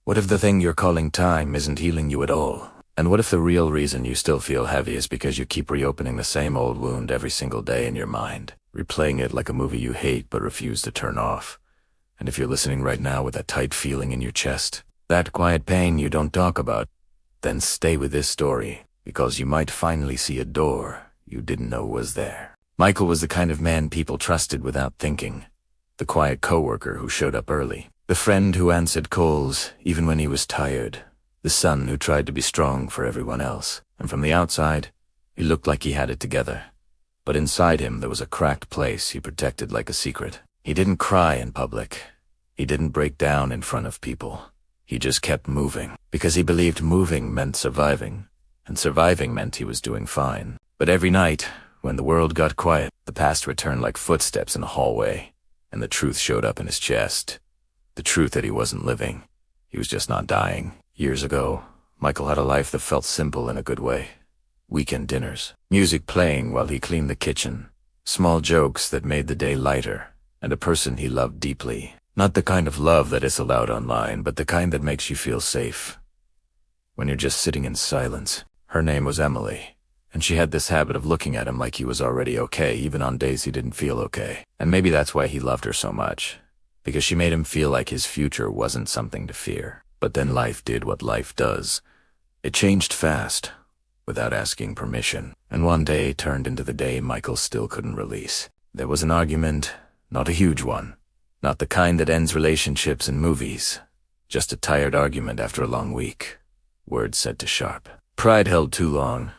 What if the thing you're calling time isn't healing you at all? And what if the real reason you still feel heavy is because you keep reopening the same old wound every single day in your mind, replaying it like a movie you hate but refuse to turn off? And if you're listening right now with that tight feeling in your chest, that quiet pain you don't talk about, then stay with this story, because you might finally see a door you didn't know was there. Michael was the kind of man people trusted without thinking. The quiet coworker who showed up early. The friend who answered calls even when he was tired. The son who tried to be strong for everyone else. And from the outside, he looked like he had it together. But inside him there was a cracked place he protected like a secret. He didn't cry in public. He didn't break down in front of people. He just kept moving, because he believed moving meant surviving, and surviving meant he was doing fine. But every night, when the world got quiet, the past returned like footsteps in a hallway, and the truth showed up in his chest. The truth that he wasn't living. He was just not dying. Years ago, Michael had a life that felt simple in a good way. Weekend dinners, music playing while he cleaned the kitchen, small jokes that made the day lighter, and a person he loved deeply. Not the kind of love that is allowed online, but the kind that makes you feel safe. When you're just sitting in silence. Her name was Emily, and she had this habit of looking at him like he was already okay, even on days he didn't feel okay. And maybe that's why he loved her so much, because she made him feel like his future wasn't something to fear. But then life did what life does. It changed fast, without asking permission, and one day turned into the day Michael still couldn't release. There was an argument, not a huge one. Not the kind that ends relationships in movies. Just a tired argument after a long week. Words said to sharp. Pride held too long,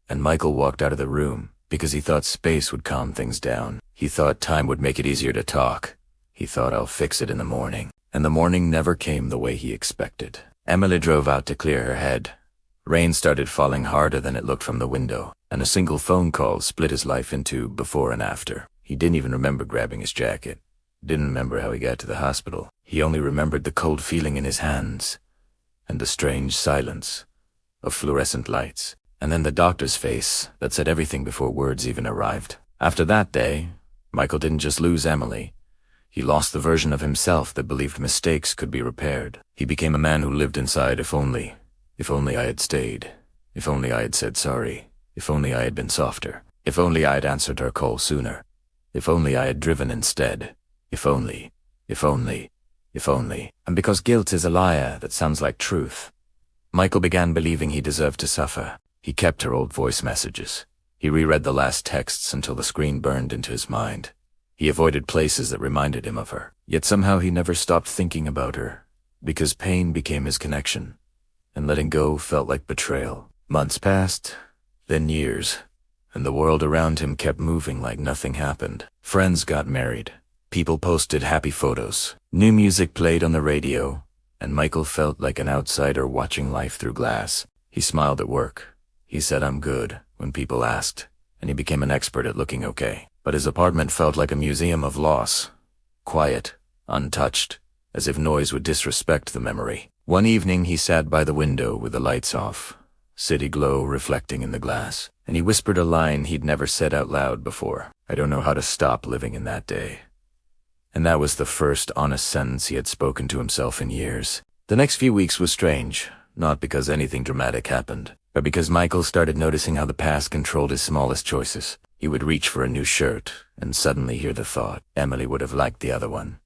and Michael walked out of the room because he thought space would calm things down. He thought time would make it easier to talk. He thought, I'll fix it in the morning. And the morning never came the way he expected. Emily drove out to clear her head. Rain started falling harder than it looked from the window, and a single phone call split his life into before and after. He didn't even remember grabbing his jacket. Didn't remember how he got to the hospital. He only remembered the cold feeling in his hands, and the strange silence of fluorescent lights, and then the doctor's face that said everything before words even arrived. After that day, Michael didn't just lose Emily. He lost the version of himself that believed mistakes could be repaired. He became a man who lived inside if only I had stayed, if only I had said sorry, if only I had been softer, if only I had answered her call sooner, if only I had driven instead. If only, if only, if only. And because guilt is a liar that sounds like truth, Michael began believing he deserved to suffer. He kept her old voice messages. He reread the last texts until the screen burned into his mind. He avoided places that reminded him of her. Yet somehow he never stopped thinking about her, because pain became his connection, and letting go felt like betrayal. Months passed, then years, and the world around him kept moving like nothing happened. Friends got married. People posted happy photos. New music played on the radio, and Michael felt like an outsider watching life through glass. He smiled at work. He said, I'm good, when people asked, and he became an expert at looking okay. But his apartment felt like a museum of loss. Quiet, untouched, as if noise would disrespect the memory. One evening he sat by the window with the lights off, city glow reflecting in the glass, and he whispered a line he'd never said out loud before. I don't know how to stop living in that day. And that was the first honest sentence he had spoken to himself in years. The next few weeks was strange, not because anything dramatic happened, but because Michael started noticing how the past controlled his smallest choices. He would reach for a new shirt, and suddenly hear the thought, Emily would have liked the other one.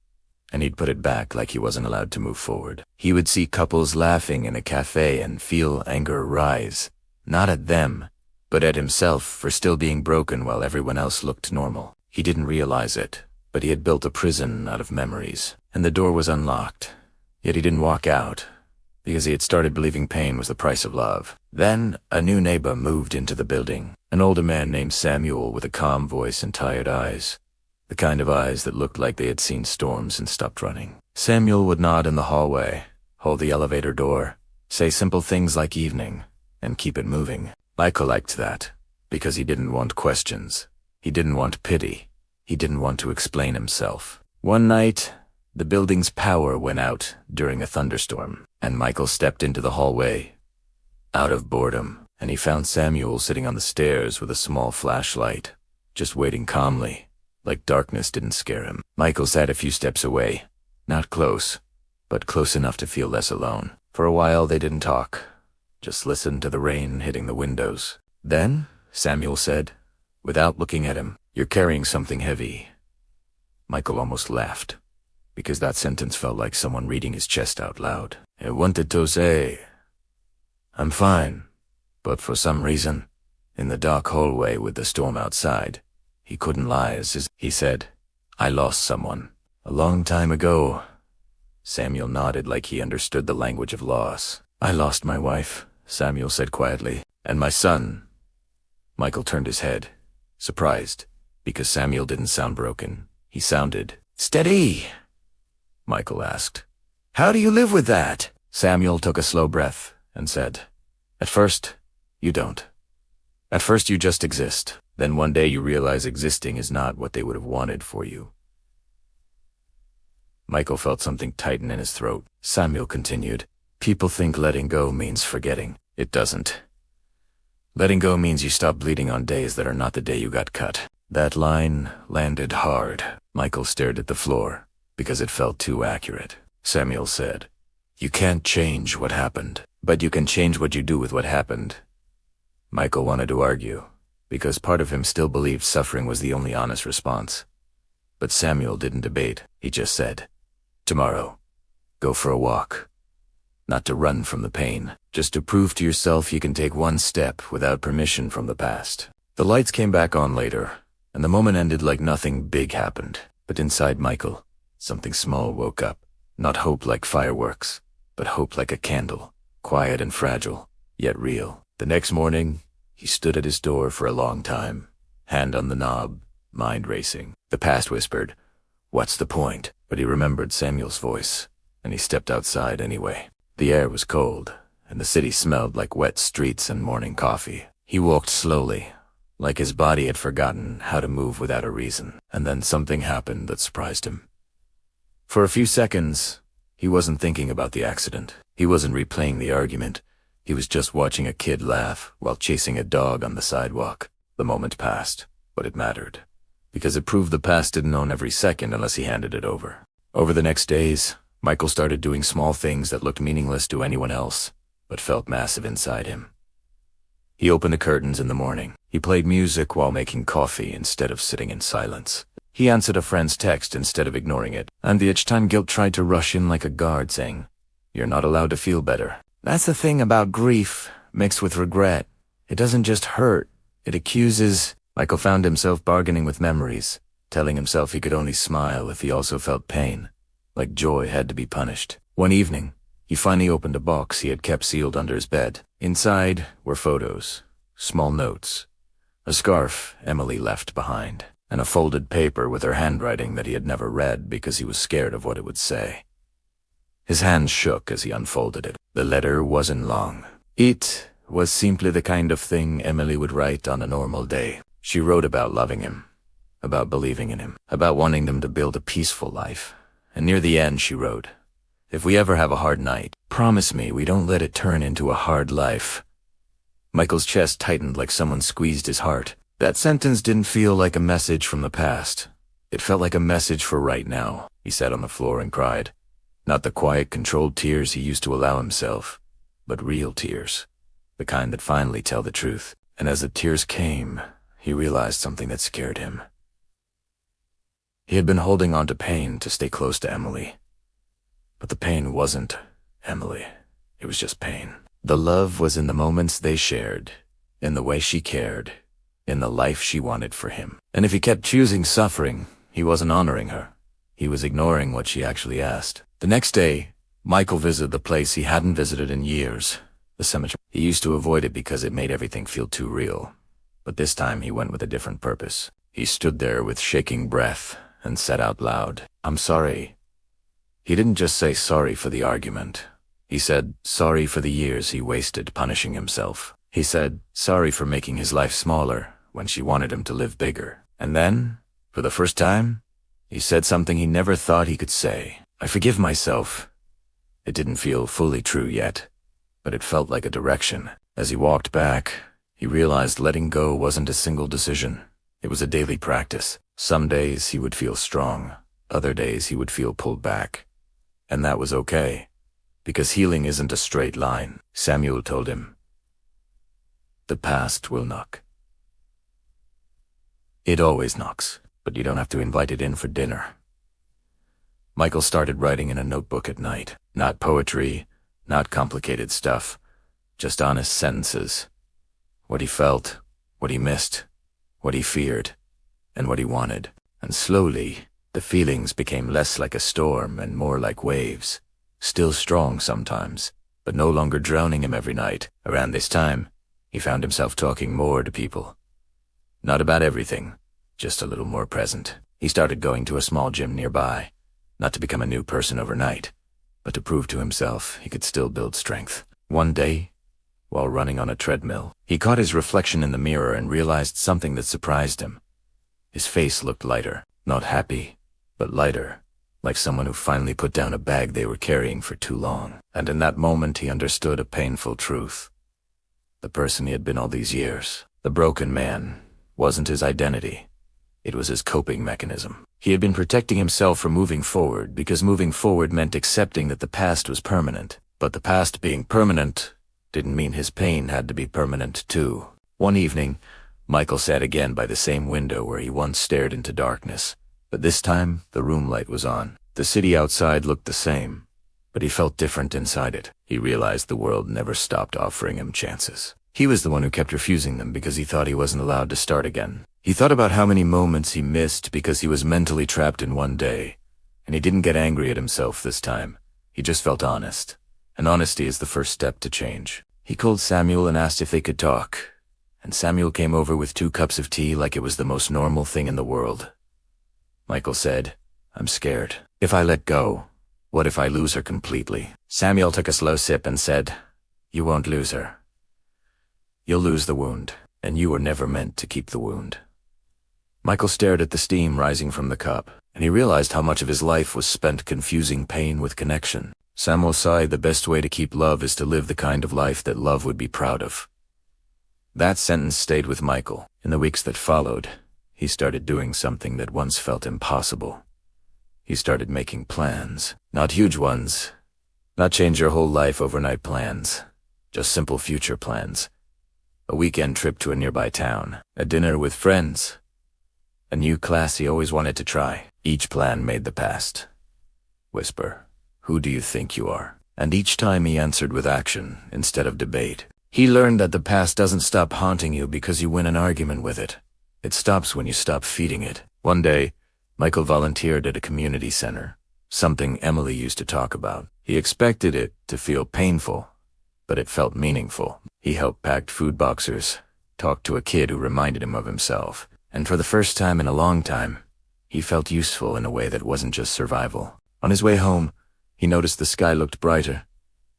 And he'd put it back like he wasn't allowed to move forward. He would see couples laughing in a cafe and feel anger rise, not at them, but at himself for still being broken while everyone else looked normal. He didn't realize it, but he had built a prison out of memories, and the door was unlocked. Yet he didn't walk out, because he had started believing pain was the price of love. Then a new neighbor moved into the building, an older man named Samuel with a calm voice and tired eyes, the kind of eyes that looked like they had seen storms and stopped running. Samuel would nod in the hallway, hold the elevator door, say simple things like evening, and keep it moving. Michael liked that, because he didn't want questions. He didn't want pity. He didn't want to explain himself. One night, the building's power went out during a thunderstorm, and Michael stepped into the hallway, out of boredom, and he found Samuel sitting on the stairs with a small flashlight, just waiting calmly, like darkness didn't scare him. Michael sat a few steps away, not close, but close enough to feel less alone. For a while they didn't talk, just listened to the rain hitting the windows. Then Samuel said, without looking at him, "You're carrying something heavy." Michael almost laughed, because that sentence felt like someone reading his chest out loud. "I wanted to say, I'm fine, but for some reason, in the dark hallway with the storm outside, he couldn't lie as he said, I lost someone. A long time ago." Samuel nodded like he understood the language of loss. "I lost my wife," Samuel said quietly, "and my son." Michael turned his head, surprised, because Samuel didn't sound broken. He sounded steady. Michael asked, "How do you live with that?" Samuel took a slow breath and said, "At first, you don't. At first you just exist. Then one day you realize existing is not what they would have wanted for you." Michael felt something tighten in his throat. Samuel continued, "People think letting go means forgetting. It doesn't. Letting go means you stop bleeding on days that are not the day you got cut." That line landed hard. Michael stared at the floor, because it felt too accurate. Samuel said, "You can't change what happened, but you can change what you do with what happened." Michael wanted to argue, because part of him still believed suffering was the only honest response. But Samuel didn't debate. He just said, "Tomorrow, go for a walk. Not to run from the pain, just to prove to yourself you can take one step without permission from the past." The lights came back on later, and the moment ended like nothing big happened. But inside Michael, something small woke up. Not hope like fireworks, but hope like a candle, quiet and fragile, yet real. The next morning, he stood at his door for a long time, hand on the knob, mind racing. The past whispered, "What's the point?" But he remembered Samuel's voice, and he stepped outside anyway. The air was cold, and the city smelled like wet streets and morning coffee. He walked slowly, like his body had forgotten how to move without a reason. And then something happened that surprised him. For a few seconds, he wasn't thinking about the accident. He wasn't replaying the argument. He was just watching a kid laugh while chasing a dog on the sidewalk. The moment passed, but it mattered, because it proved the past didn't own every second unless he handed it over. Over the next days, Michael started doing small things that looked meaningless to anyone else, but felt massive inside him. He opened the curtains in the morning. He played music while making coffee instead of sitting in silence. He answered a friend's text instead of ignoring it. And each time guilt tried to rush in like a guard saying, "You're not allowed to feel better." That's the thing about grief mixed with regret. It doesn't just hurt, it accuses. Michael found himself bargaining with memories, telling himself he could only smile if he also felt pain, like joy had to be punished. One evening, he finally opened a box he had kept sealed under his bed. Inside were photos, small notes, a scarf Emily left behind, and a folded paper with her handwriting that he had never read because he was scared of what it would say. His hands shook as he unfolded it. The letter wasn't long. It was simply the kind of thing Emily would write on a normal day. She wrote about loving him, about believing in him, about wanting them to build a peaceful life. And near the end she wrote, "If we ever have a hard night, promise me we don't let it turn into a hard life." Michael's chest tightened like someone squeezed his heart. That sentence didn't feel like a message from the past. It felt like a message for right now. He sat on the floor and cried. Not the quiet, controlled tears he used to allow himself, but real tears, the kind that finally tell the truth. And as the tears came, he realized something that scared him. He had been holding on to pain to stay close to Emily. But the pain wasn't Emily. It was just pain. The love was in the moments they shared, in the way she cared, in the life she wanted for him. And if he kept choosing suffering, he wasn't honoring her. He was ignoring what she actually asked. The next day, Michael visited the place he hadn't visited in years, the cemetery. He used to avoid it because it made everything feel too real. But this time he went with a different purpose. He stood there with shaking breath and said out loud, "I'm sorry." He didn't just say sorry for the argument. He said sorry for the years he wasted punishing himself. He said sorry for making his life smaller when she wanted him to live bigger. And then, for the first time, he said something he never thought he could say. "I forgive myself." It didn't feel fully true yet, but it felt like a direction. As he walked back, he realized letting go wasn't a single decision. It was a daily practice. Some days he would feel strong, other days he would feel pulled back. And that was okay. Because healing isn't a straight line, Samuel told him. The past will knock. It always knocks, but you don't have to invite it in for dinner. Michael started writing in a notebook at night. Not poetry, not complicated stuff, just honest sentences. What he felt, what he missed, what he feared, and what he wanted. And slowly, the feelings became less like a storm and more like waves. Still strong sometimes, but no longer drowning him every night. Around this time, he found himself talking more to people. Not about everything, just a little more present. He started going to a small gym nearby, not to become a new person overnight, but to prove to himself he could still build strength. One day, while running on a treadmill, he caught his reflection in the mirror and realized something that surprised him. His face looked lighter, not happy, but lighter, like someone who finally put down a bag they were carrying for too long. And in that moment he understood a painful truth. The person he had been all these years, the broken man, wasn't his identity. It was his coping mechanism. He had been protecting himself from moving forward because moving forward meant accepting that the past was permanent. But the past being permanent didn't mean his pain had to be permanent too. One evening, Michael sat again by the same window where he once stared into darkness. But this time, the room light was on. The city outside looked the same, but he felt different inside it. He realized the world never stopped offering him chances. He was the one who kept refusing them because he thought he wasn't allowed to start again. He thought about how many moments he missed because he was mentally trapped in one day, and he didn't get angry at himself this time. He just felt honest, and honesty is the first step to change. He called Samuel and asked if they could talk, and Samuel came over with 2 cups of tea like it was the most normal thing in the world. Michael said, "I'm scared. If I let go, what if I lose her completely?" Samuel took a slow sip and said, "You won't lose her. You'll lose the wound, and you were never meant to keep the wound." Michael stared at the steam rising from the cup, and he realized how much of his life was spent confusing pain with connection. Samuel sighed, "The best way to keep love is to live the kind of life that love would be proud of." That sentence stayed with Michael. In the weeks that followed, he started doing something that once felt impossible. He started making plans. Not huge ones. Not change your whole life overnight plans. Just simple future plans. A weekend trip to a nearby town. A dinner with friends. A new class he always wanted to try. Each plan made the past whisper, "Who do you think you are?" And each time he answered with action instead of debate. He learned that the past doesn't stop haunting you because you win an argument with it. It stops when you stop feeding it. One day, Michael volunteered at a community center, something Emily used to talk about. He expected it to feel painful, but it felt meaningful. He helped pack food boxes, talked to a kid who reminded him of himself, and for the first time in a long time, he felt useful in a way that wasn't just survival. On his way home, he noticed the sky looked brighter,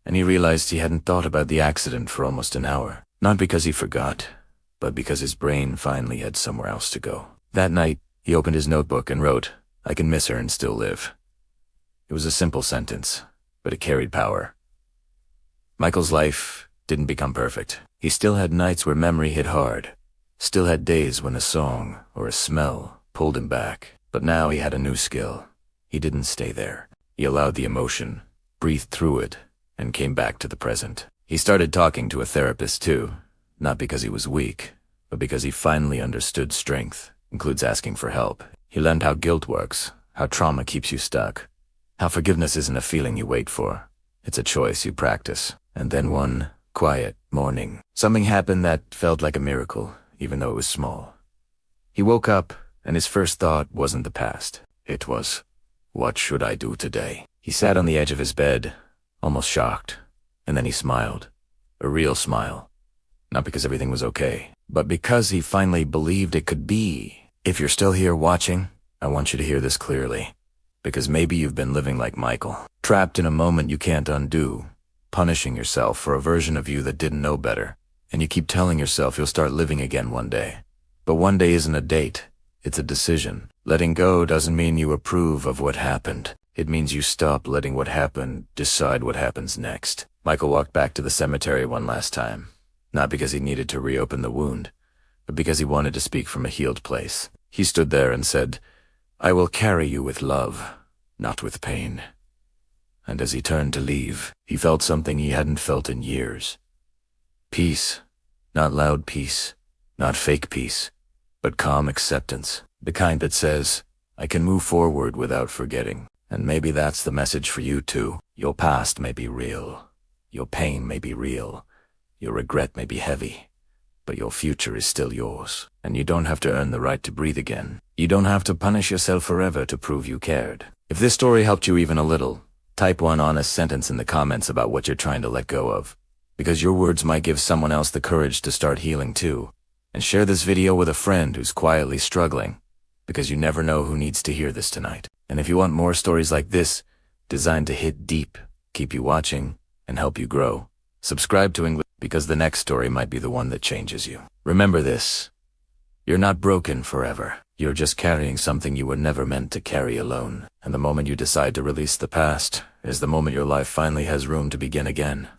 and he realized he hadn't thought about the accident for almost an hour. Not because he forgot, but because his brain finally had somewhere else to go. That night, he opened his notebook and wrote, "I can miss her and still live." It was a simple sentence, but it carried power. Michael's life didn't become perfect. He still had nights where memory hit hard, still had days when a song or a smell pulled him back. But now he had a new skill. He didn't stay there. He allowed the emotion, breathed through it, and came back to the present. He started talking to a therapist too, not because he was weak, but because he finally understood strength includes asking for help. He learned how guilt works, how trauma keeps you stuck, how forgiveness isn't a feeling you wait for. It's a choice you practice. And then one quiet morning, something happened that felt like a miracle, even though it was small. He woke up, and his first thought wasn't the past. It was, "What should I do today?" He sat on the edge of his bed, almost shocked, and then he smiled. A real smile. Not because everything was okay, but because he finally believed it could be. If you're still here watching, I want you to hear this clearly, because maybe you've been living like Michael, trapped in a moment you can't undo, punishing yourself for a version of you that didn't know better, and you keep telling yourself you'll start living again one day. But one day isn't a date, it's a decision. Letting go doesn't mean you approve of what happened. It means you stop letting what happened decide what happens next. Michael walked back to the cemetery one last time, not because he needed to reopen the wound, but because he wanted to speak from a healed place. He stood there and said, "I will carry you with love, not with pain." and as he turned to leave, he felt something he hadn't felt in years. Peace. Not loud peace, not fake peace, but calm acceptance. The kind that says, I can move forward without forgetting. And maybe that's the message for you too. Your past may be real. Your pain may be real. Your regret may be heavy. But your future is still yours. And you don't have to earn the right to breathe again. You don't have to punish yourself forever to prove you cared. If this story helped you even a little, type one honest sentence in the comments about what you're trying to let go of. Because your words might give someone else the courage to start healing too. And share this video with a friend who's quietly struggling. Because you never know who needs to hear this tonight. And if you want more stories like this, designed to hit deep, keep you watching, and help you grow, subscribe to English, because the next story might be the one that changes you. Remember this. You're not broken forever. You're just carrying something you were never meant to carry alone. And the moment you decide to release the past is the moment your life finally has room to begin again.